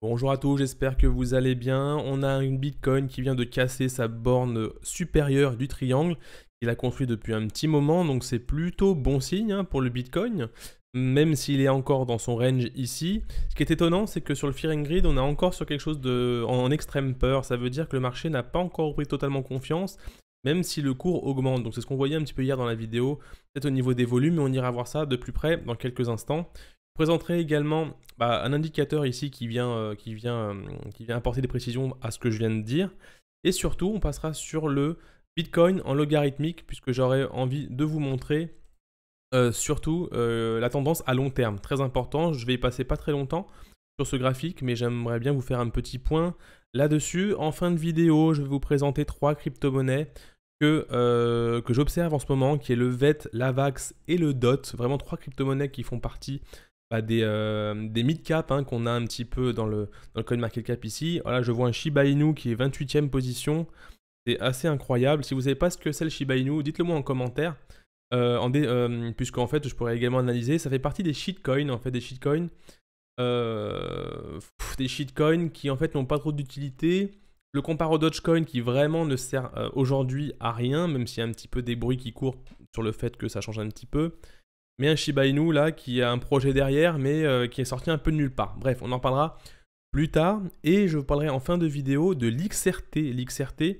Bonjour à tous, j'espère que vous allez bien. On a une Bitcoin qui vient de casser sa borne supérieure du triangle. Il a construit depuis un petit moment, donc c'est plutôt bon signe pour le Bitcoin, même s'il est encore dans son range ici. Ce qui est étonnant, c'est que sur le Fear and Greed, on est encore sur quelque chose en extrême peur. Ça veut dire que le marché n'a pas encore repris totalement confiance, même si le cours augmente. Donc c'est ce qu'on voyait un petit peu hier dans la vidéo, peut-être au niveau des volumes, mais on ira voir ça de plus près dans quelques instants. Je présenterai également un indicateur ici qui vient apporter des précisions à ce que je viens de dire. Et surtout, on passera sur le Bitcoin en logarithmique, puisque j'aurais envie de vous montrer surtout la tendance à long terme. Très important, je vais y passer pas très longtemps sur ce graphique, mais j'aimerais bien vous faire un petit point là-dessus. En fin de vidéo, je vais vous présenter 3 crypto-monnaies que j'observe en ce moment, qui est le VET, l'AVAX et le DOT. Vraiment 3 crypto-monnaies qui font partie des mid-cap qu'on a un petit peu dans le CoinMarketCap ici. Voilà, je vois un Shiba Inu qui est 28e position. C'est assez incroyable. Si vous ne savez pas ce que c'est le Shiba Inu, dites-le moi en commentaire. Puisqu'en fait, je pourrais également analyser. Ça fait partie des shitcoins, en fait, des shitcoins qui en fait n'ont pas trop d'utilité. Je le compare au Dogecoin qui vraiment ne sert aujourd'hui à rien, même s'il y a un petit peu des bruits qui courent sur le fait que ça change un petit peu. Mais un Shiba Inu là qui a un projet derrière, mais qui est sorti un peu de nulle part. Bref, on en parlera plus tard. Et je vous parlerai en fin de vidéo de l'XRT. L'XRT,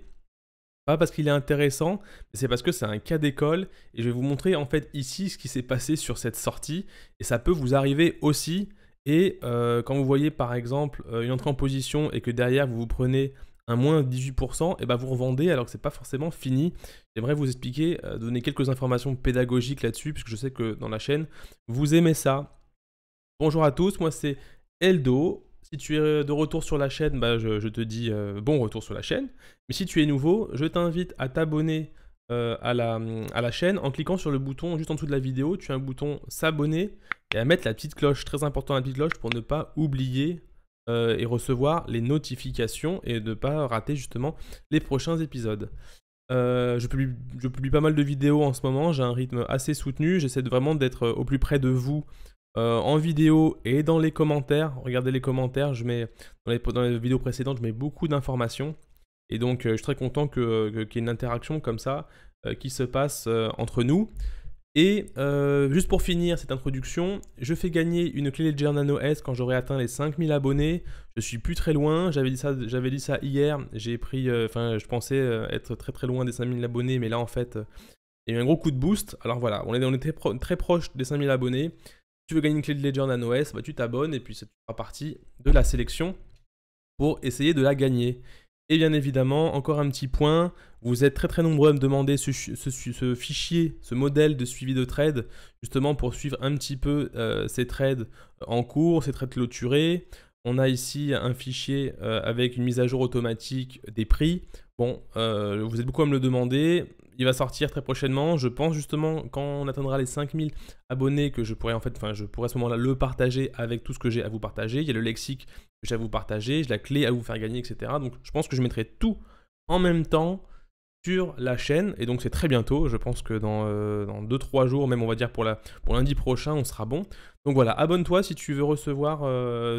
pas parce qu'il est intéressant, mais c'est parce que c'est un cas d'école. Et je vais vous montrer en fait ici ce qui s'est passé sur cette sortie. Et ça peut vous arriver aussi. Et quand vous voyez par exemple une entrée en position et que derrière vous vous prenez un moins 18%, et ben vous revendez alors que c'est pas forcément fini. J'aimerais vous expliquer, donner quelques informations pédagogiques là-dessus, puisque je sais que dans la chaîne, vous aimez ça. Bonjour à tous, moi c'est Eldo. Si tu es de retour sur la chaîne, je te dis bon retour sur la chaîne. Mais si tu es nouveau, je t'invite à t'abonner à la chaîne en cliquant sur le bouton juste en dessous de la vidéo. Tu as un bouton s'abonner et à mettre la petite cloche, très important la petite cloche pour ne pas oublier et recevoir les notifications et ne pas rater justement les prochains épisodes. Je publie pas mal de vidéos en ce moment, j'ai un rythme assez soutenu, j'essaie vraiment d'être au plus près de vous en vidéo et dans les commentaires. Regardez les commentaires, dans les vidéos précédentes, je mets beaucoup d'informations. Et donc je suis très content qu'il y ait une interaction comme ça qui se passe entre nous. Et juste pour finir cette introduction, je fais gagner une clé Ledger Nano S quand j'aurai atteint les 5000 abonnés. Je suis plus très loin, j'avais dit ça hier, je pensais être très très loin des 5000 abonnés, mais là en fait, il y a eu un gros coup de boost. Alors voilà, on était très proche des 5000 abonnés. Si tu veux gagner une clé de Ledger Nano S, tu t'abonnes et puis ça fera partie de la sélection pour essayer de la gagner. Et bien évidemment, encore un petit point, vous êtes très très nombreux à me demander ce fichier, ce modèle de suivi de trade, justement pour suivre un petit peu ces trades en cours, ces trades clôturés. On a ici un fichier avec une mise à jour automatique des prix. Bon, vous êtes beaucoup à me le demander. Il va sortir très prochainement. Je pense justement quand on atteindra les 5000 abonnés que je pourrai à ce moment-là le partager avec tout ce que j'ai à vous partager. Il y a le lexique que j'ai à vous partager, j'ai la clé à vous faire gagner, etc. Donc je pense que je mettrai tout en même temps sur la chaîne. Et donc c'est très bientôt. Je pense que dans 2-3 jours, même on va dire pour lundi prochain, on sera bon. Donc voilà, abonne-toi si tu veux recevoir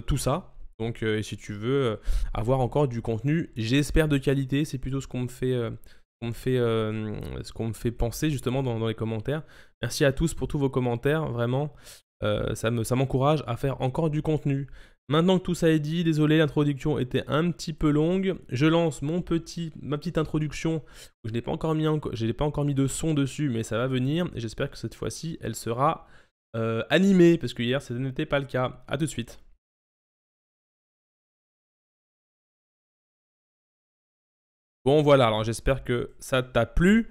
tout ça. Donc et si tu veux avoir encore du contenu, j'espère de qualité, c'est plutôt ce qu'on me fait penser justement dans les commentaires. Merci à tous pour tous vos commentaires, vraiment, ça m'encourage à faire encore du contenu. Maintenant que tout ça est dit, désolé, l'introduction était un petit peu longue. Je lance ma petite introduction. Je n'ai pas encore mis de son dessus, mais ça va venir. Et j'espère que cette fois-ci, elle sera animée, parce que hier, ce n'était pas le cas. A tout de suite. Bon voilà, alors j'espère que ça t'a plu.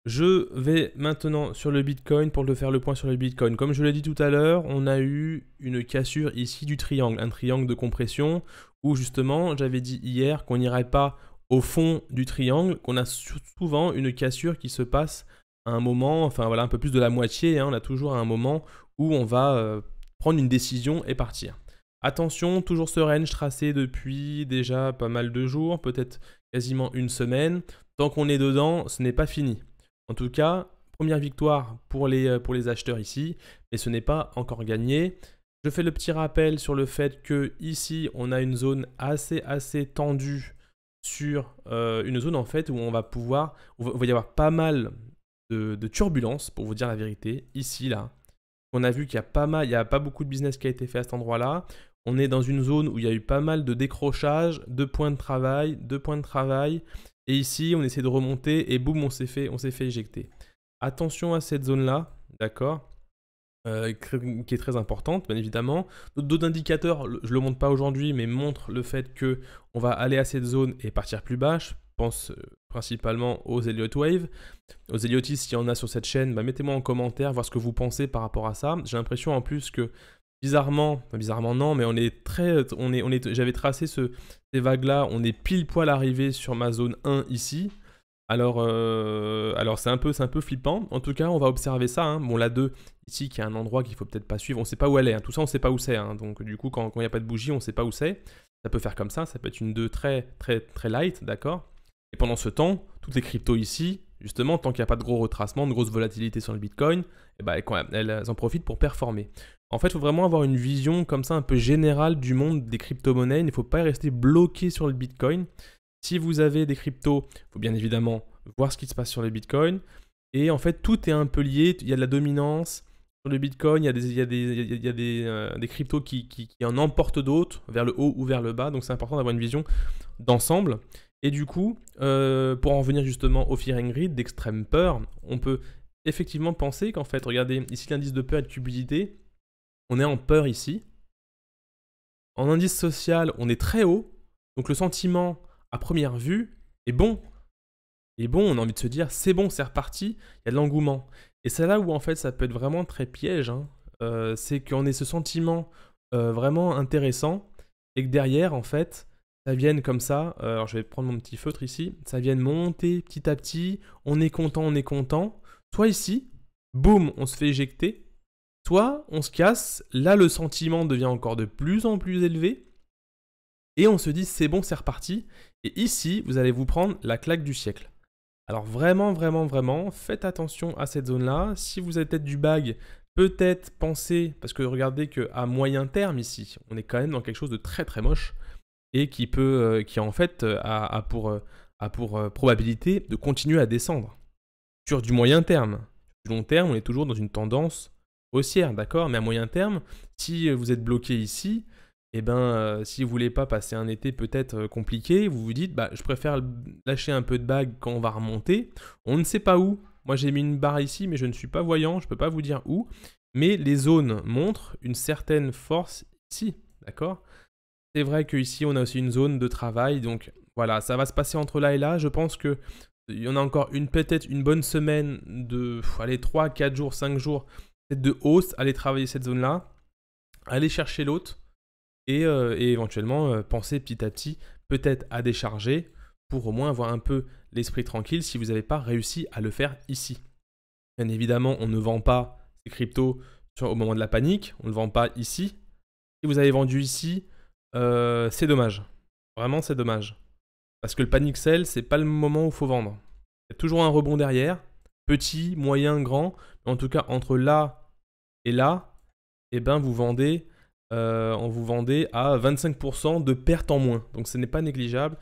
Je vais maintenant sur le Bitcoin pour te faire le point sur le Bitcoin. Comme je l'ai dit tout à l'heure, on a eu une cassure ici du triangle, un triangle de compression où justement j'avais dit hier qu'on n'irait pas au fond du triangle, qu'on a souvent une cassure qui se passe à un moment, enfin voilà, un peu plus de la moitié, on a toujours un moment où on va prendre une décision et partir. Attention, toujours ce range tracé depuis déjà pas mal de jours, peut-être quasiment une semaine. Tant qu'on est dedans, ce n'est pas fini. En tout cas, première victoire pour les acheteurs ici, mais ce n'est pas encore gagné. Je fais le petit rappel sur le fait que ici on a une zone assez tendue sur une zone en fait où on va y avoir pas mal de turbulences, pour vous dire la vérité, ici là. On a vu qu'il y a pas beaucoup de business qui a été fait à cet endroit-là. On est dans une zone où il y a eu pas mal de décrochages, de points de travail, et ici on essaie de remonter et boum, on s'est fait éjecter. Attention à cette zone-là, d'accord, qui est très importante, bien évidemment. D'autres indicateurs, je ne le montre pas aujourd'hui, mais montrent le fait que on va aller à cette zone et partir plus bas. Je pense principalement aux Elliott Wave. Aux Elliotis, s'il y en a sur cette chaîne, bah, mettez-moi en commentaire, voir ce que vous pensez par rapport à ça. J'ai l'impression en plus que, bizarrement non, mais j'avais tracé ces vagues-là, on est pile poil arrivé sur ma zone 1 ici. Alors c'est un peu flippant. En tout cas, on va observer ça. Hein. Bon, la 2, ici, qui est un endroit qu'il faut peut-être pas suivre. On sait pas où elle est. Hein. Tout ça, on sait pas où c'est. Hein. Donc, du coup, quand il n'y a pas de bougie, on sait pas où c'est. Ça peut faire comme ça. Ça peut être une 2 très light, d'accord. Et pendant ce temps, toutes les cryptos ici, justement, tant qu'il n'y a pas de gros retracement, de grosse volatilité sur le Bitcoin, eh ben, elles en profitent pour performer. En fait, il faut vraiment avoir une vision comme ça un peu générale du monde des crypto-monnaies. Il ne faut pas y rester bloqué sur le Bitcoin. Si vous avez des cryptos, il faut bien évidemment voir ce qui se passe sur le Bitcoin. Et en fait, tout est un peu lié. Il y a de la dominance sur le Bitcoin. Il y a des cryptos qui en emportent d'autres vers le haut ou vers le bas. Donc, c'est important d'avoir une vision d'ensemble. Et du coup, pour en revenir justement au Fear and Greed, d'extrême peur, on peut effectivement penser qu'en fait, regardez, ici l'indice de peur et de cupidité, on est en peur ici. En indice social, on est très haut. Donc le sentiment à première vue est bon. On a envie de se dire, c'est bon, c'est reparti, il y a de l'engouement. Et c'est là où en fait ça peut être vraiment très piège. Hein. C'est qu'on ait ce sentiment vraiment intéressant et que derrière, en fait, ça vienne comme ça. Alors je vais prendre mon petit feutre ici. Ça vienne monter petit à petit. On est content. Soit ici, boum, on se fait éjecter. Soit on se casse. Là, le sentiment devient encore de plus en plus élevé. Et on se dit, c'est bon, c'est reparti. Et ici, vous allez vous prendre la claque du siècle. Alors vraiment, faites attention à cette zone-là. Si vous avez peut-être du bag, peut-être pensez, parce que regardez qu'à moyen terme ici, on est quand même dans quelque chose de très moche et qui en fait a pour probabilité de continuer à descendre. Sur du moyen terme. Du long terme, on est toujours dans une tendance haussière, d'accord? Mais à moyen terme, si vous êtes bloqué ici, eh ben, si vous voulez pas passer un été peut-être compliqué, vous vous dites, bah, je préfère lâcher un peu de bague quand on va remonter. On ne sait pas où. Moi, j'ai mis une barre ici, mais je ne suis pas voyant, je ne peux pas vous dire où. Mais les zones montrent une certaine force ici, d'accord? C'est vrai qu'ici, on a aussi une zone de travail, donc voilà, ça va se passer entre là et là. Je pense qu'il y en a encore peut-être une bonne semaine de, allez, 3, 4 jours, 5 jours, peut-être de hausse, aller travailler cette zone-là, aller chercher l'autre. Et éventuellement penser petit à petit peut-être à décharger pour au moins avoir un peu l'esprit tranquille si vous n'avez pas réussi à le faire ici. Bien évidemment, on ne vend pas ces cryptos au moment de la panique, on ne le vend pas ici. Si vous avez vendu ici, c'est dommage. Vraiment, c'est dommage. Parce que le panic sell, c'est pas le moment où il faut vendre. Il y a toujours un rebond derrière, petit, moyen, grand. Mais en tout cas, entre là et là, eh ben, vous vendez... on vous vendait à 25% de perte en moins. Donc ce n'est pas négligeable.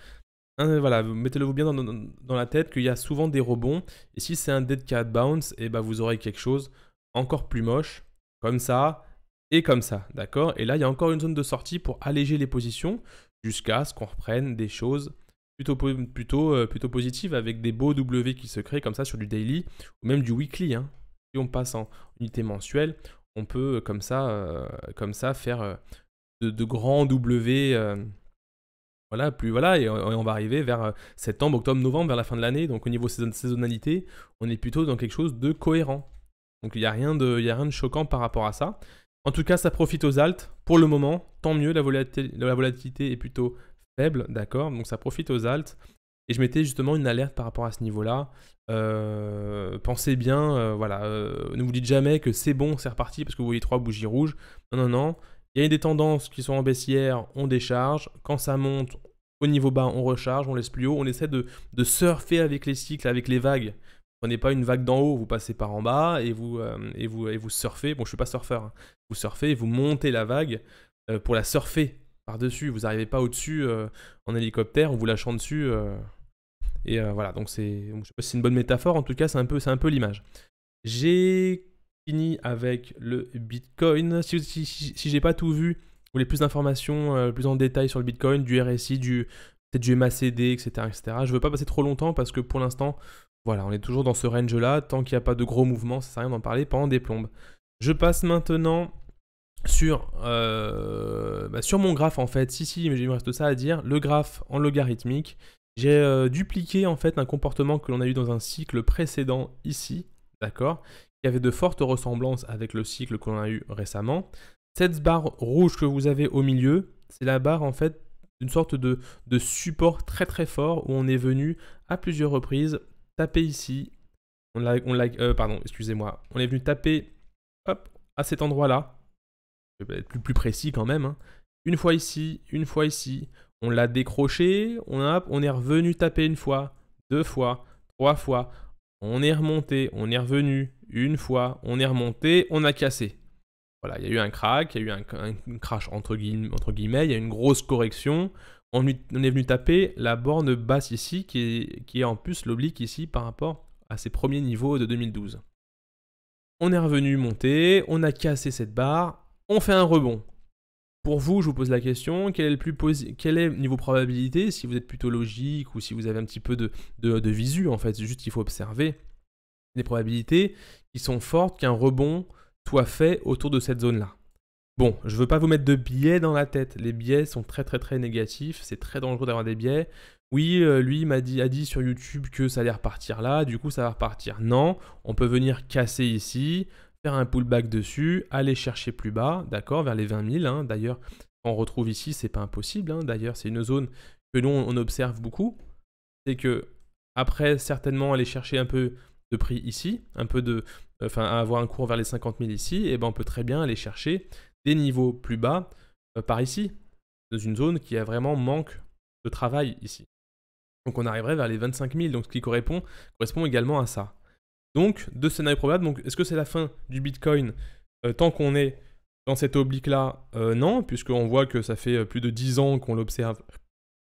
Voilà, mettez-le vous bien dans la tête qu'il y a souvent des rebonds. Et si c'est un dead cat bounce, et ben vous aurez quelque chose encore plus moche, comme ça et comme ça, d'accord? Et là, il y a encore une zone de sortie pour alléger les positions jusqu'à ce qu'on reprenne des choses plutôt positives avec des beaux W qui se créent comme ça sur du daily ou même du weekly. Hein. Si on passe en unité mensuelle, on peut comme ça faire de grands W. Et on va arriver vers septembre, octobre, novembre, vers la fin de l'année. Donc au niveau saisonnalité, on est plutôt dans quelque chose de cohérent. Donc il n'y a rien de choquant par rapport à ça. En tout cas, ça profite aux alts. Pour le moment, tant mieux, la volatilité est plutôt faible, d'accord? Donc ça profite aux alts. Et je mettais justement une alerte par rapport à ce niveau-là. Pensez bien, ne vous dites jamais que c'est bon, c'est reparti parce que vous voyez 3 bougies rouges. Non. Il y a des tendances qui sont en baissière, on décharge. Quand ça monte au niveau bas, on recharge, on laisse plus haut. On essaie de surfer avec les cycles, avec les vagues Prenez pas une vague d'en haut, vous passez par en bas et vous surfez. Bon, je suis pas surfeur, hein. Vous surfez et vous montez la vague pour la surfer par-dessus. Vous n'arrivez pas au-dessus en hélicoptère, en vous lâchant dessus. Voilà, donc je sais pas si c'est une bonne métaphore, en tout cas, c'est un peu l'image. J'ai fini avec le Bitcoin. Si j'ai pas tout vu, vous voulez plus d'informations, plus en détail sur le Bitcoin, du RSI, peut-être du MACD, etc., etc. Je veux pas passer trop longtemps parce que pour l'instant, voilà, on est toujours dans ce range-là. Tant qu'il n'y a pas de gros mouvements, ça sert à rien d'en parler pendant des plombes. Je passe maintenant sur mon graphe en fait. Si, mais il me reste ça à dire. Le graphe en logarithmique. J'ai dupliqué en fait un comportement que l'on a eu dans un cycle précédent ici, d'accord, qui avait de fortes ressemblances avec le cycle que l'on a eu récemment. Cette barre rouge que vous avez au milieu, c'est la barre en fait d'une sorte de support très très fort où on est venu à plusieurs reprises taper ici. Excusez-moi. On est venu taper hop, à cet endroit-là. Je vais être plus précis quand même. Hein. Une fois ici, une fois ici. On l'a décroché, on est revenu taper une fois, 2 fois, 3 fois. On est remonté, on est revenu une fois, on est remonté, on a cassé. Voilà, il y a eu un crack, il y a eu un crash entre guillemets, il y a eu une grosse correction. On est venu taper la borne basse ici, qui est en plus l'oblique ici par rapport à ses premiers niveaux de 2012. On est revenu monter, on a cassé cette barre, on fait un rebond. Pour vous, je vous pose la question, quel est niveau probabilité, si vous êtes plutôt logique ou si vous avez un petit peu de visu, en fait, c'est juste qu'il faut observer des probabilités qui sont fortes qu'un rebond soit fait autour de cette zone-là. Bon, je ne veux pas vous mettre de biais dans la tête, les biais sont très très très négatifs, c'est très dangereux d'avoir des biais. Oui, lui a dit sur YouTube que ça allait repartir là, du coup ça va repartir. Non, on peut venir casser ici, faire un pullback dessus, aller chercher plus bas, d'accord, vers les 20 000. Hein. D'ailleurs, on retrouve ici, c'est pas impossible. Hein. D'ailleurs, c'est une zone que nous, on observe beaucoup. C'est que, après, certainement, aller chercher un peu de prix ici, avoir un cours vers les 50 000 ici, et ben on peut très bien aller chercher des niveaux plus bas par ici, dans une zone qui a vraiment manque de travail ici. Donc, on arriverait vers les 25 000, donc ce qui correspond également à ça. Donc, deux scénarios probables. Donc, est-ce que c'est la fin du Bitcoin tant qu'on est dans cette oblique-là? Non, puisqu'on voit que ça fait plus de 10 ans qu'on l'observe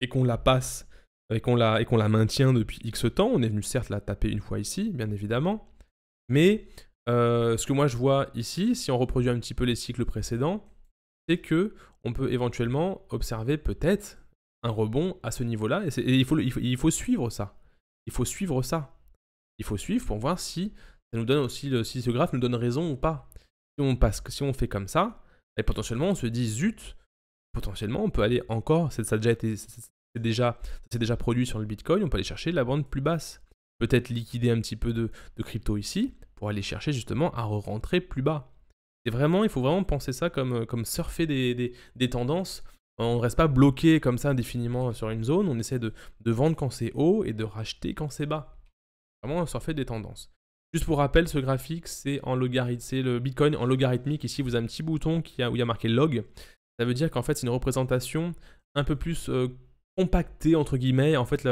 et qu'on la passe et qu'on la maintient depuis X temps. On est venu certes la taper une fois ici, bien évidemment. Mais ce que moi je vois ici, si on reproduit un petit peu les cycles précédents, c'est que on peut éventuellement observer peut-être un rebond à ce niveau-là. Et il faut suivre ça. Il faut suivre ça. Il faut suivre pour voir si ça nous donne aussi si ce graphe nous donne raison ou pas. Si on fait comme ça, et potentiellement on se dit zut, potentiellement on peut aller encore, ça s'est déjà produit sur le Bitcoin, on peut aller chercher la bande plus basse. Peut-être liquider un petit peu de crypto ici pour aller chercher justement à rentrer plus bas. Il faut vraiment penser ça comme surfer des tendances. On ne reste pas bloqué comme ça indéfiniment sur une zone, on essaie de vendre quand c'est haut et de racheter quand c'est bas. Vraiment surfer des tendances. Juste pour rappel, ce graphique, c'est le Bitcoin en logarithmique. Ici, vous avez un petit bouton où il y a marqué log. Ça veut dire qu'en fait, c'est une représentation un peu plus compactée, entre guillemets. En fait,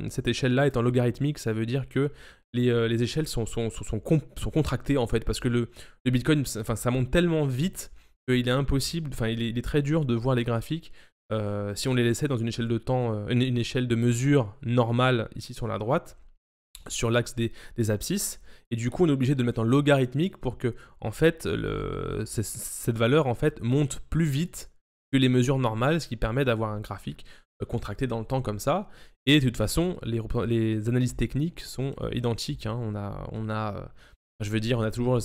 cette échelle-là est en logarithmique. Ça veut dire que les échelles sont contractées, en fait, parce que le Bitcoin, ça monte tellement vite qu'il est impossible, il est très dur de voir les graphiques si on les laissait dans une échelle de temps, une échelle de mesure normale, ici sur la droite, sur l'axe des abscisses, et du coup on est obligé de le mettre en logarithmique pour que en fait cette valeur en fait monte plus vite que les mesures normales, ce qui permet d'avoir un graphique contracté dans le temps comme ça. Et de toute façon les analyses techniques sont identiques. Hein. On a toujours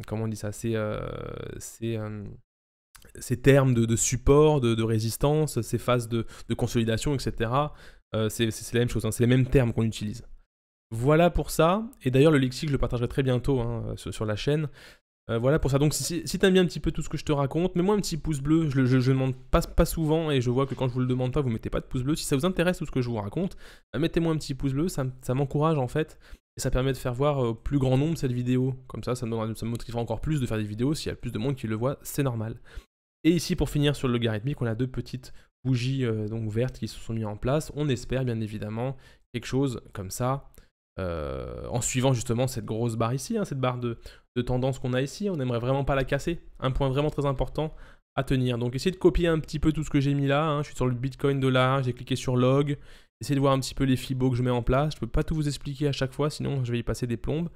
comment on dit ça, ces termes de support, de résistance, ces phases de consolidation, etc. C'est la même chose, hein, c'est les mêmes termes qu'on utilise. Voilà pour ça, et d'ailleurs le lexique je le partagerai très bientôt hein, sur la chaîne. Voilà pour ça, donc si t'aimes bien un petit peu tout ce que je te raconte, mets-moi un petit pouce bleu, je ne demande pas souvent, et je vois que quand je vous le demande pas, vous mettez pas de pouce bleu. Si ça vous intéresse tout ce que je vous raconte, mettez-moi un petit pouce bleu, ça m'encourage en fait, et ça permet de faire voir au plus grand nombre cette vidéo. Comme ça me motivera encore plus de faire des vidéos, s'il y a plus de monde qui le voit, c'est normal. Et ici, pour finir sur le logarithmique, on a deux petites bougies donc vertes qui se sont mis en place. On espère bien évidemment quelque chose comme ça, en suivant justement cette grosse barre ici, hein, cette barre de tendance qu'on a ici. On n'aimerait vraiment pas la casser. Un point vraiment très important à tenir. Donc essayez de copier un petit peu tout ce que j'ai mis là, hein. Je suis sur le Bitcoin dollar, j'ai cliqué sur log. Essayez de voir un petit peu les Fibo que je mets en place. Je ne peux pas tout vous expliquer à chaque fois, sinon je vais y passer des plombes.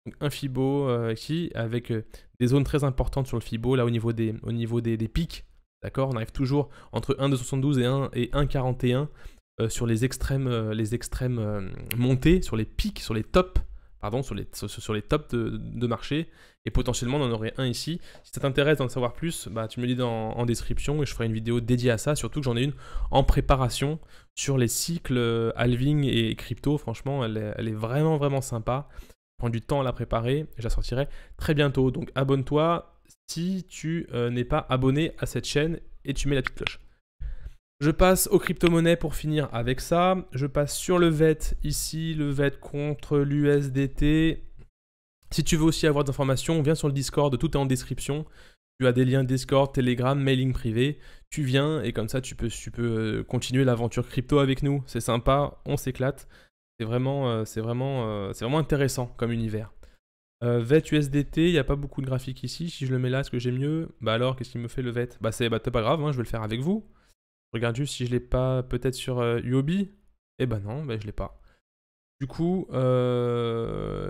Donc un Fibo ici, avec des zones très importantes sur le Fibo, là au niveau des pics. D'accord, on arrive toujours entre 1,272 et 1,41 sur les extrêmes montées, sur les pics, sur les tops, pardon, sur les tops de marché. Et potentiellement, on en aurait un ici. Si ça t'intéresse d'en savoir plus, bah, tu me le dis en description et je ferai une vidéo dédiée à ça. Surtout que j'en ai une en préparation sur les cycles halving et crypto. Franchement, elle est vraiment, vraiment sympa. Je prends du temps à la préparer et je la sortirai très bientôt. Donc abonne-toi si tu n'es pas abonné à cette chaîne et tu mets la petite cloche. Je passe aux crypto-monnaies pour finir avec ça. Je passe sur le VET ici, le VET contre l'USDT. Si tu veux aussi avoir des informations, viens sur le Discord, tout est en description. Tu as des liens Discord, Telegram, mailing privé. Tu viens et comme ça tu peux continuer l'aventure crypto avec nous. C'est sympa, on s'éclate. C'est vraiment intéressant comme univers. VET USDT, il n'y a pas beaucoup de graphiques ici. Si je le mets là, est-ce que j'ai mieux? Bah alors, qu'est-ce qu'il me fait le VET? Bah c'est pas grave, hein, je vais le faire avec vous. Je regarde juste si je l'ai pas peut-être sur UOB. Eh ben non, bah je l'ai pas. Du coup, bah,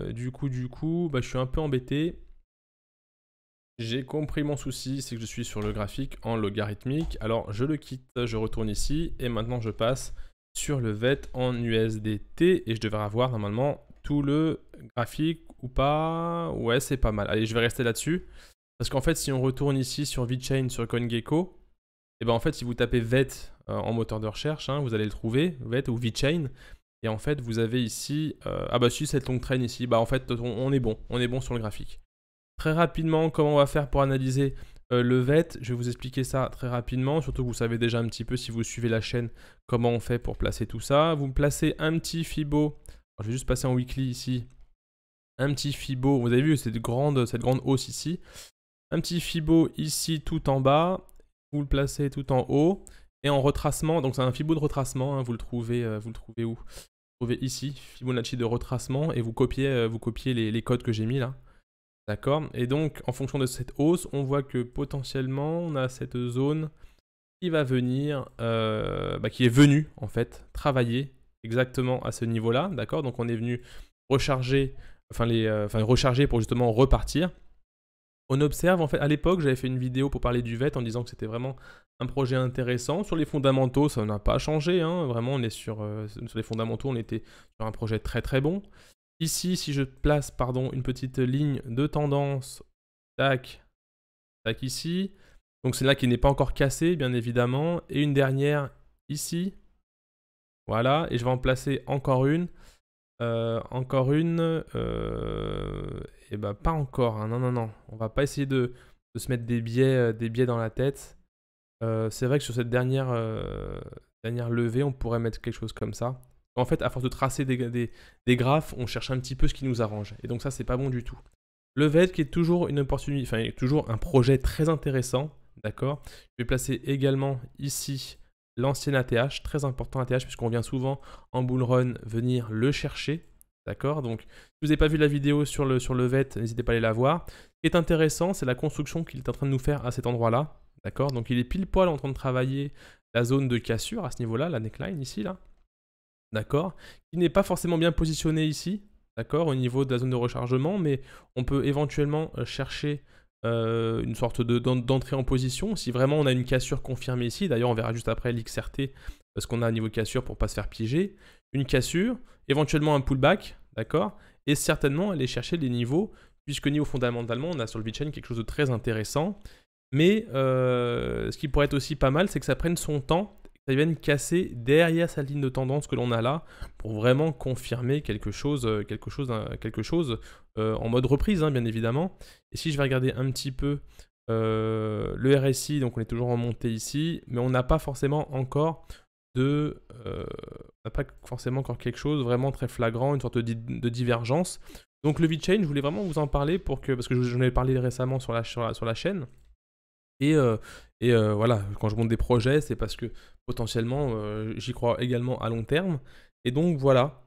je suis un peu embêté. J'ai compris mon souci, c'est que je suis sur le graphique en logarithmique. Alors je le quitte, je retourne ici et maintenant je passe sur le VET en USDT et je devrais avoir normalement tout le graphique ou pas. Ouais, c'est pas mal. Allez, je vais rester là-dessus. Parce qu'en fait, si on retourne ici sur VeChain, sur CoinGecko, et ben en fait, si vous tapez VET en moteur de recherche, hein, vous allez le trouver, VET ou VeChain. Et en fait, vous avez ici, ah bah si, cette long train ici, bah en fait, on est bon sur le graphique. Très rapidement, comment on va faire pour analyser le VET? Je vais vous expliquer ça très rapidement, surtout que vous savez déjà un petit peu si vous suivez la chaîne comment on fait pour placer tout ça. Vous me placez un petit Fibo, alors, je vais juste passer en weekly ici, un petit Fibo, vous avez vu cette grande hausse ici, un petit Fibo ici tout en bas, vous le placez tout en haut, et en retracement, donc c'est un Fibo de retracement, hein, vous le trouvez où? Vous le trouvez ici, Fibonacci de retracement, et vous copiez les codes que j'ai mis là. D'accord? Et donc, en fonction de cette hausse, on voit que potentiellement, on a cette zone qui va venir, qui est venue, en fait, travailler exactement à ce niveau-là. D'accord? Donc, on est venu recharger, recharger pour justement repartir. On observe, en fait, à l'époque, j'avais fait une vidéo pour parler du VET en disant que c'était vraiment un projet intéressant. Sur les fondamentaux, ça n'a pas changé, hein. Vraiment, on est sur les fondamentaux, on était sur un projet très très bon. Ici, si je place une petite ligne de tendance, tac, tac ici. Donc c'est là qui n'est pas encore cassée, bien évidemment. Et une dernière ici. Voilà, et je vais en placer encore une. Et bah pas encore, hein. Non. On va pas essayer de se mettre des biais dans la tête. C'est vrai que sur cette dernière levée, on pourrait mettre quelque chose comme ça. En fait, à force de tracer des graphes, on cherche un petit peu ce qui nous arrange. Et donc ça, c'est pas bon du tout. Le VET qui est toujours une opportunité, enfin, toujours un projet très intéressant. D'accord? Je vais placer également ici l'ancien ATH, très important ATH, puisqu'on vient souvent en bull run venir le chercher. D'accord? Donc, si vous n'avez pas vu la vidéo sur le VET, n'hésitez pas à aller la voir. Ce qui est intéressant, c'est la construction qu'il est en train de nous faire à cet endroit-là. D'accord? Donc, il est pile poil en train de travailler la zone de cassure à ce niveau-là, la neckline ici, là. D'accord? Qui n'est pas forcément bien positionné ici, d'accord, au niveau de la zone de rechargement, mais on peut éventuellement chercher une sorte d'entrée en position, si vraiment on a une cassure confirmée ici. D'ailleurs, on verra juste après l'XRT, parce qu'on a un niveau cassure pour ne pas se faire piéger. Une cassure, éventuellement un pullback, d'accord, et certainement aller chercher des niveaux, puisque niveau fondamentalement, on a sur le VeChain quelque chose de très intéressant. Mais ce qui pourrait être aussi pas mal, c'est que ça prenne son temps, ça vienne casser derrière sa ligne de tendance que l'on a là, pour vraiment confirmer quelque chose en mode reprise, hein, bien évidemment. Et si je vais regarder un petit peu le RSI, donc on est toujours en montée ici, mais on n'a pas forcément encore encore quelque chose vraiment très flagrant, une sorte de divergence. Donc le VeChain, je voulais vraiment vous en parler parce que j'en ai parlé récemment sur la chaîne. Et voilà, quand je monte des projets, c'est parce que potentiellement, j'y crois également à long terme. Et donc voilà,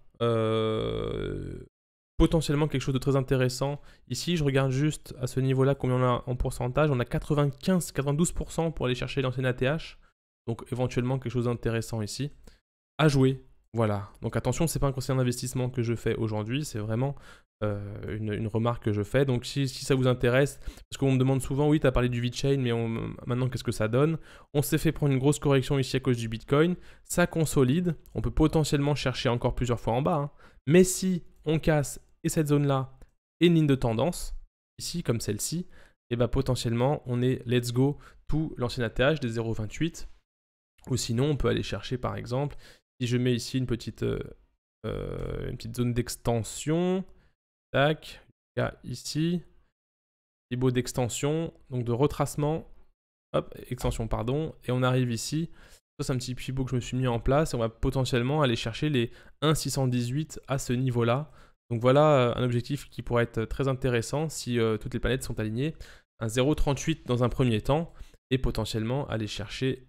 potentiellement quelque chose de très intéressant. Ici, je regarde juste à ce niveau-là combien on a en pourcentage. On a 95-92% pour aller chercher l'ancienne ATH. Donc éventuellement quelque chose d'intéressant ici. À jouer, voilà. Donc attention, c'est pas un conseil d'investissement que je fais aujourd'hui, c'est vraiment une remarque que je fais. Donc si ça vous intéresse, parce qu'on me demande souvent, oui, tu as parlé du VeChain, mais maintenant qu'est-ce que ça donne? On s'est fait prendre une grosse correction ici à cause du Bitcoin, ça consolide, on peut potentiellement chercher encore plusieurs fois en bas, hein. Mais si on casse et cette zone-là et une ligne de tendance, ici comme celle-ci, et bah potentiellement on est let's go tout l'ancien ATH des 0,28, ou sinon on peut aller chercher par exemple, si je mets ici une petite zone d'extension, tac, ici, niveau d'extension, donc de retracement, hop, extension pardon, et on arrive ici, ça c'est un petit pivot que je me suis mis en place, et on va potentiellement aller chercher les 1,618 à ce niveau-là. Donc voilà un objectif qui pourrait être très intéressant si toutes les planètes sont alignées, un 0,38 dans un premier temps, et potentiellement aller chercher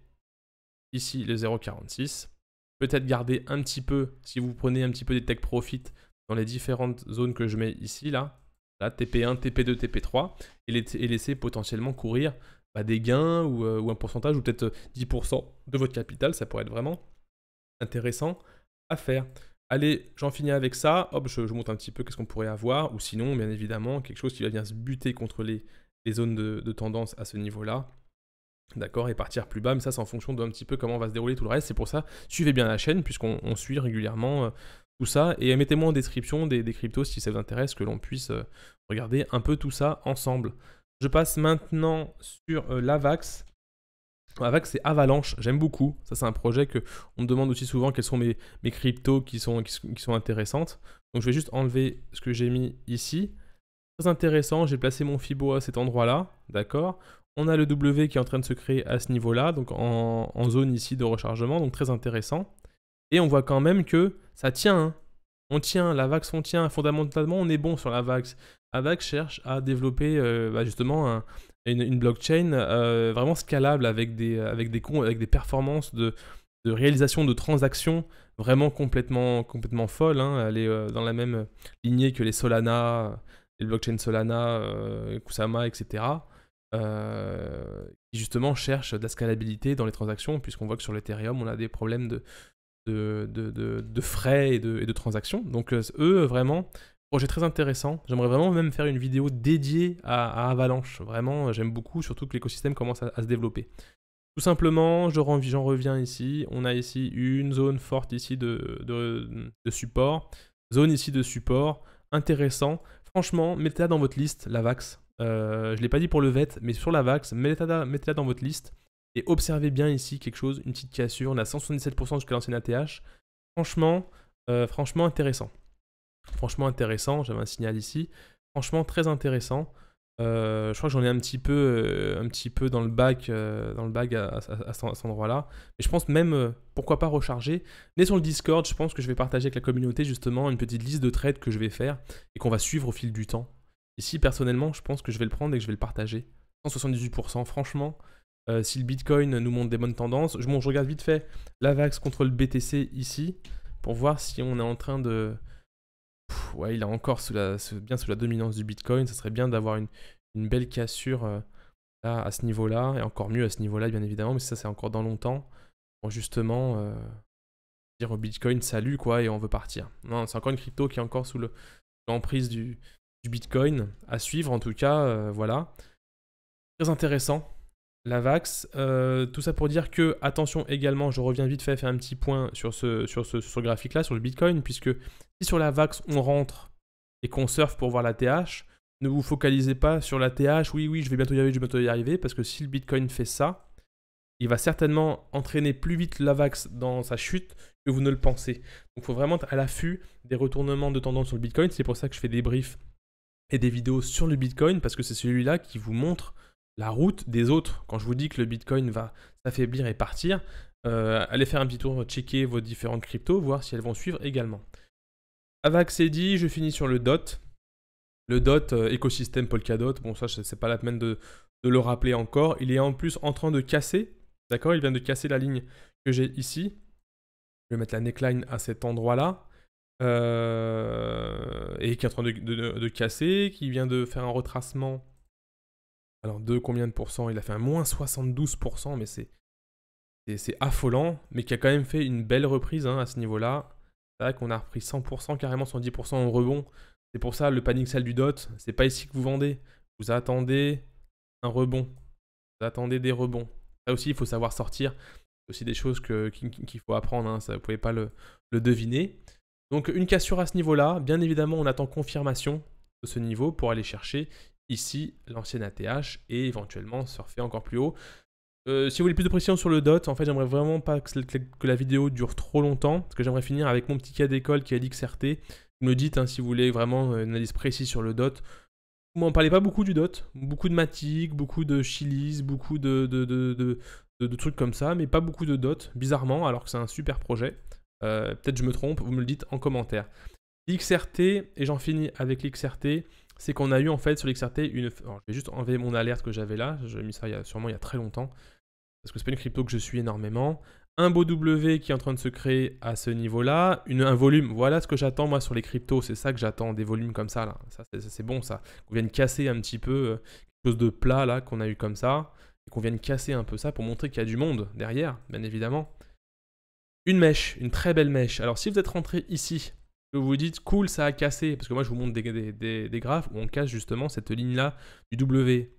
ici le 0,46. Peut-être garder un petit peu, si vous prenez un petit peu des take profit dans les différentes zones que je mets ici, là TP1, TP2, TP3, et laisser potentiellement courir des gains ou un pourcentage, ou peut-être 10% de votre capital, ça pourrait être vraiment intéressant à faire. Allez, j'en finis avec ça, hop, je montre un petit peu qu'est-ce qu'on pourrait avoir, ou sinon, bien évidemment, quelque chose qui va bien se buter contre les zones de tendance à ce niveau-là. D'accord, et partir plus bas, mais ça c'est en fonction d'un petit peu comment va se dérouler tout le reste. C'est pour ça, suivez bien la chaîne puisqu'on suit régulièrement tout ça. Et mettez-moi en description des cryptos si ça vous intéresse, que l'on puisse regarder un peu tout ça ensemble. Je passe maintenant sur l'Avax. L'Avax c'est Avalanche, j'aime beaucoup. Ça c'est un projet que on me demande aussi souvent quels sont mes cryptos qui sont intéressantes. Donc je vais juste enlever ce que j'ai mis ici. Très intéressant, j'ai placé mon Fibo à cet endroit-là, d'accord. On a le W qui est en train de se créer à ce niveau-là, donc en zone ici de rechargement, donc très intéressant. Et on voit quand même que ça tient, hein. On tient, la VAX on tient, fondamentalement on est bon sur la VAX. La VAX cherche à développer justement une blockchain vraiment scalable avec des performances de réalisation de transactions vraiment complètement folles, hein. Elle est dans la même lignée que les Solana, les blockchains Solana, Kusama, etc. Qui justement cherchent de la scalabilité dans les transactions, puisqu'on voit que sur l'Ethereum, on a des problèmes de frais et de transactions. Donc eux, vraiment, projet très intéressant. J'aimerais vraiment même faire une vidéo dédiée à Avalanche. Vraiment, j'aime beaucoup, surtout que l'écosystème commence à se développer. Tout simplement, j'en reviens ici. On a ici une zone forte ici de support. Zone ici de support. Intéressant. Franchement, mettez-la dans votre liste, la VAX. Je ne l'ai pas dit pour le VET, mais sur la VAX, mettez-la dans votre liste. Et observez bien ici quelque chose, une petite cassure. On a 177% jusqu'à l'ancienne ATH. Franchement intéressant. Franchement intéressant. J'avais un signal ici. Franchement très intéressant. Je crois que j'en ai un petit peu dans le bag à cet endroit-là. Mais je pense même, pourquoi pas recharger. Mais sur le Discord, je pense que je vais partager avec la communauté justement une petite liste de trades que je vais faire et qu'on va suivre au fil du temps. Ici, personnellement, je pense que je vais le prendre et que je vais le partager. 178%, franchement, si le Bitcoin nous montre des bonnes tendances. Je regarde vite fait l'AVAX contre le BTC ici pour voir si on est en train de... ouais, il est encore bien sous la dominance du Bitcoin. Ça serait bien d'avoir une belle cassure là, à ce niveau-là, et encore mieux à ce niveau-là, bien évidemment, mais ça, c'est encore dans longtemps, pour justement dire au Bitcoin salut, quoi, et on veut partir. Non, c'est encore une crypto qui est encore sous l'emprise du Bitcoin, à suivre en tout cas, voilà. Très intéressant, la VAX. Tout ça pour dire que, attention également, je reviens vite fait faire un petit point sur ce graphique-là, sur le Bitcoin, puisque si sur la VAX on rentre et qu'on surfe pour voir la TH, ne vous focalisez pas sur la TH, oui, je vais bientôt y arriver, parce que si le Bitcoin fait ça, il va certainement entraîner plus vite la VAX dans sa chute que vous ne le pensez. Donc il faut vraiment être à l'affût des retournements de tendance sur le Bitcoin. C'est pour ça que je fais des briefs et des vidéos sur le Bitcoin, parce que c'est celui-là qui vous montre la route des autres. Quand je vous dis que le Bitcoin va s'affaiblir et partir, allez faire un petit tour, checker vos différentes cryptos, voir si elles vont suivre également. AVAX est dit, je finis sur le DOT. Le DOT, écosystème Polkadot, bon ça c'est pas la peine de de le rappeler encore. Il est en plus en train de casser, d'accord? Il vient de casser la ligne que j'ai ici. Je vais mettre la neckline à cet endroit-là. Et qui est en train de casser, qui vient de faire un retracement. Alors de combien de pourcents? Il a fait un moins 72%, mais c'est affolant, mais qui a quand même fait une belle reprise hein, à ce niveau-là. C'est vrai qu'on a repris 100%, carrément 110% en rebond. C'est pour ça le panic sell du DOT, c'est pas ici que vous vendez. Vous attendez un rebond. Vous attendez des rebonds. Ça aussi, il faut savoir sortir. C'est aussi des choses qu'il faut apprendre, hein, ça, vous ne pouvez pas le deviner. Donc une cassure à ce niveau-là, bien évidemment on attend confirmation de ce niveau pour aller chercher ici l'ancienne ATH et éventuellement surfer encore plus haut. Si vous voulez plus de précision sur le DOT, en fait j'aimerais vraiment pas que la vidéo dure trop longtemps, parce que j'aimerais finir avec mon petit cas d'école qui est l'XRT. Vous me dites hein, si vous voulez vraiment une analyse précise sur le DOT. Vous m'en parlez pas beaucoup du DOT, beaucoup de Matic, beaucoup de Chiliz, beaucoup de trucs comme ça, mais pas beaucoup de DOT, bizarrement, alors que c'est un super projet. Peut-être je me trompe, vous me le dites en commentaire. L'XRT, et j'en finis avec l'XRT, c'est qu'on a eu en fait sur l'XRT une... Alors, je vais juste enlever mon alerte que j'avais là, j'ai mis ça sûrement il y a très longtemps, parce que c'est pas une crypto que je suis énormément. Un beau W qui est en train de se créer à ce niveau-là, un volume, voilà ce que j'attends moi sur les cryptos, c'est ça que j'attends, des volumes comme ça là, ça c'est bon ça, qu'on vienne casser un petit peu quelque chose de plat là qu'on a eu comme ça, et qu'on vienne casser un peu ça pour montrer qu'il y a du monde derrière, bien évidemment. Une mèche, une très belle mèche. Alors si vous êtes rentré ici, que vous vous dites cool ça a cassé, parce que moi je vous montre des graphes où on casse justement cette ligne-là du W.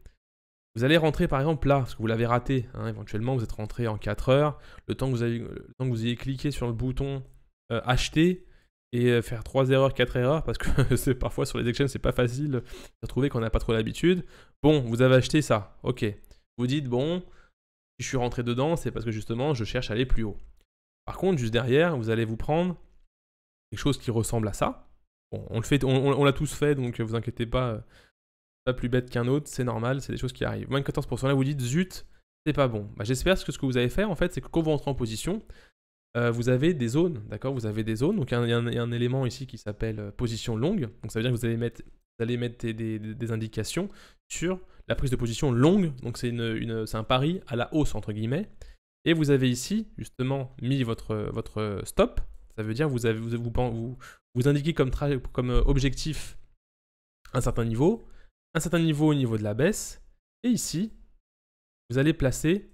Vous allez rentrer par exemple là, parce que vous l'avez raté, hein, éventuellement vous êtes rentré en 4 heures, le temps que vous ayez cliqué sur le bouton acheter et faire 3 erreurs, 4 erreurs, parce que c'est parfois sur les exchanges c'est pas facile de retrouver qu'on n'a pas trop l'habitude. Bon, vous avez acheté ça, ok. Vous dites bon, si je suis rentré dedans, c'est parce que justement je cherche à aller plus haut. Par contre, juste derrière, vous allez vous prendre quelque chose qui ressemble à ça. Bon, on l'a tous fait, donc vous inquiétez pas, pas plus bête qu'un autre, c'est normal, c'est des choses qui arrivent. Moins de 14%, là vous dites zut, c'est pas bon. Bah, j'espère que ce que vous avez fait en fait, c'est que quand vous rentrez en position, vous avez des zones, d'accord? Vous avez des zones, donc il y a un élément ici qui s'appelle position longue, donc ça veut dire que vous allez mettre des indications sur la prise de position longue, donc c'est un pari à la hausse entre guillemets. Et vous avez ici, justement, mis votre stop. Ça veut dire que vous indiquez comme objectif un certain niveau au niveau de la baisse. Et ici, vous allez placer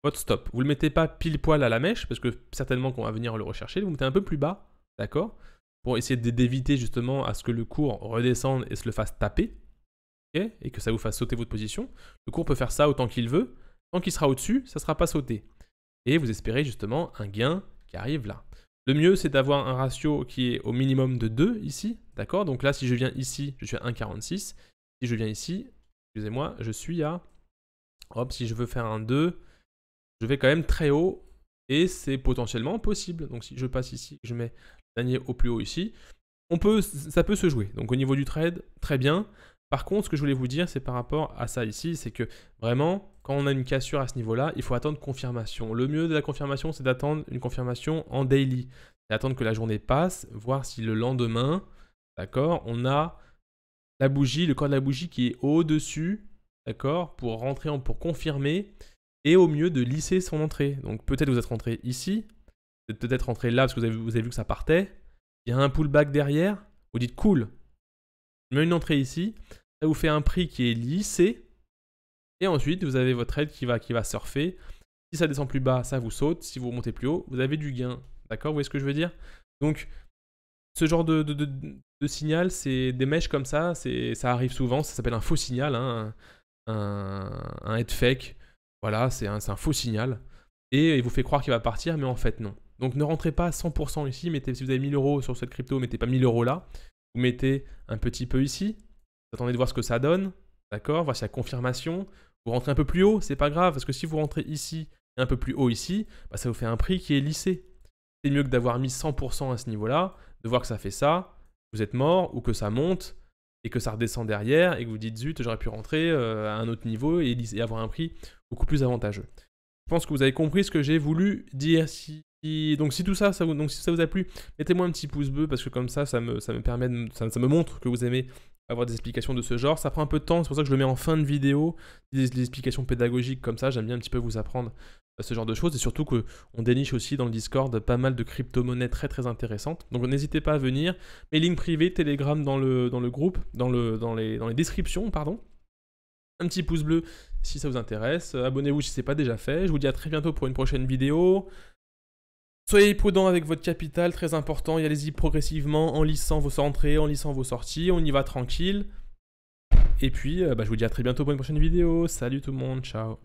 votre stop. Vous ne le mettez pas pile poil à la mèche, parce que certainement qu'on va venir le rechercher. Vous le mettez un peu plus bas, d'accord? Pour essayer d'éviter justement à ce que le cours redescende et se le fasse taper. Okay, et que ça vous fasse sauter votre position. Le cours peut faire ça autant qu'il veut. Tant qu'il sera au-dessus, ça ne sera pas sauté. Et vous espérez justement un gain qui arrive là. Le mieux, c'est d'avoir un ratio qui est au minimum de 2 ici, d'accord? Donc là, si je viens ici, je suis à 1,46. Si je viens ici, excusez-moi, je suis à... Hop, si je veux faire un 2, je vais quand même très haut et c'est potentiellement possible. Donc si je passe ici, je mets le panier au plus haut ici, ça peut se jouer. Donc au niveau du trade, très bien. Par contre, ce que je voulais vous dire, c'est par rapport à ça ici, c'est que vraiment, quand on a une cassure à ce niveau-là, il faut attendre confirmation. Le mieux de la confirmation, c'est d'attendre une confirmation en daily. C'est attendre que la journée passe, voir si le lendemain, d'accord, on a la bougie, le corps de la bougie qui est au-dessus, d'accord, pour rentrer, pour confirmer, et au mieux de lisser son entrée. Donc peut-être vous êtes rentré ici, peut-être rentré là parce que vous avez vu que ça partait, il y a un pullback derrière, vous dites cool, je mets une entrée ici, ça vous fait un prix qui est lissé, et ensuite vous avez votre trade qui va surfer. Si ça descend plus bas, ça vous saute, si vous remontez plus haut, vous avez du gain, d'accord? Vous voyez ce que je veux dire? Donc ce genre de signal, c'est des mèches comme ça arrive souvent, ça s'appelle un faux signal, hein, un head fake, voilà, c'est un faux signal, et il vous fait croire qu'il va partir, mais en fait non. Donc ne rentrez pas à 100% ici, si vous avez 1000 € sur cette crypto, mettez pas 1000 € là, vous mettez un petit peu ici, vous attendez de voir ce que ça donne, d'accord, voici la confirmation, vous rentrez un peu plus haut, c'est pas grave, parce que si vous rentrez ici et un peu plus haut ici, bah, ça vous fait un prix qui est lissé. C'est mieux que d'avoir mis 100% à ce niveau-là, de voir que ça fait ça, vous êtes mort, ou que ça monte, et que ça redescend derrière, et que vous dites zut, j'aurais pu rentrer à un autre niveau et avoir un prix beaucoup plus avantageux. Je pense que vous avez compris ce que j'ai voulu dire. Donc si tout ça, si ça vous a plu, mettez-moi un petit pouce bleu, parce que comme ça me permet ça me montre que vous aimez avoir des explications de ce genre. Ça prend un peu de temps, c'est pour ça que je le mets en fin de vidéo, des explications pédagogiques comme ça, j'aime bien un petit peu vous apprendre ce genre de choses, et surtout qu'on déniche aussi dans le Discord pas mal de crypto-monnaies très très intéressantes. Donc n'hésitez pas à venir. Mes lignes privées, Telegram dans le groupe, dans les descriptions, pardon. Un petit pouce bleu si ça vous intéresse. Abonnez-vous si ce n'est pas déjà fait. Je vous dis à très bientôt pour une prochaine vidéo. Soyez prudents avec votre capital, très important. Y allez-y progressivement, en lissant vos entrées, en lissant vos sorties. On y va tranquille. Et puis, je vous dis à très bientôt pour une prochaine vidéo. Salut tout le monde, ciao.